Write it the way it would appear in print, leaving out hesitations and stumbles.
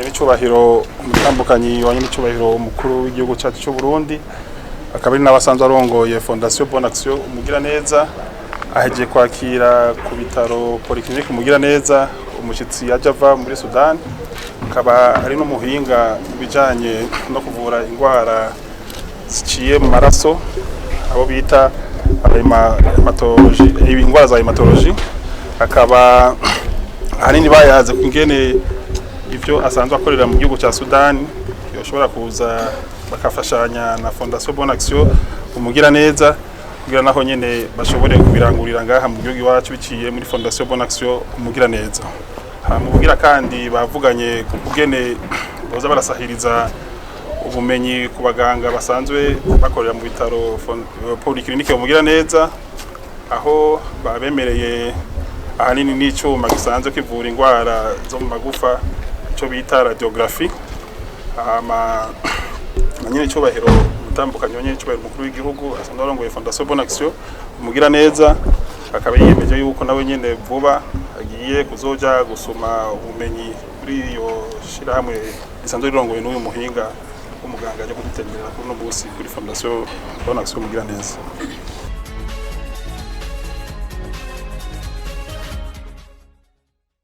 n'icubahiro umutambukanyi wa n'icubahiro umukuru w'igihugu cyacu cy'u Burundi akaba ari nabasanzwe arongoye Fondation Bonne Action umugira neza aheje kwakira ku bitaro Polyclinique umugira neza umushitsi yajava muri Sudan akaba ari no muhinga bijanye no kuvura ingwara ziciye mu maraso abo bita hematology ingwara za hematology akaba ahanini bayaze kungene ivyo asanzwe akorera mu gihugu cya Sudan yoshobora kuza bakafashanya na Fondation Bonne Action umugira neza kugira naho nyene bashobore kubirangurira ngaha mu gihugu iwacu biciye muri Fondation Bonne Action umugira neza mubugira kandi bavuganye kugene boza barasahiriza ubumenyi ku baganga basanzwe bakorera mu bitaro Polyclinique umugira neza aho babemereye ahanini n'icuma gisanzwe kivura ingwara zo mu magufa cyo bita radiography nyine cyubahiro umutambukanyi nyine cyubahiro umukuru w'igihugu asanzwe arongoye Fondation Bonne Action umugira neza akaba yiyemeje yuko nawe nyine vuba agiye kuzoja gusoma ubumenyi kuri iyo shirahamwe isanzwe rirongoye n'uyu muhinga w'umuganga aje kudutemberera kuri no busi kuri Fondation Bonne Action umugira neza.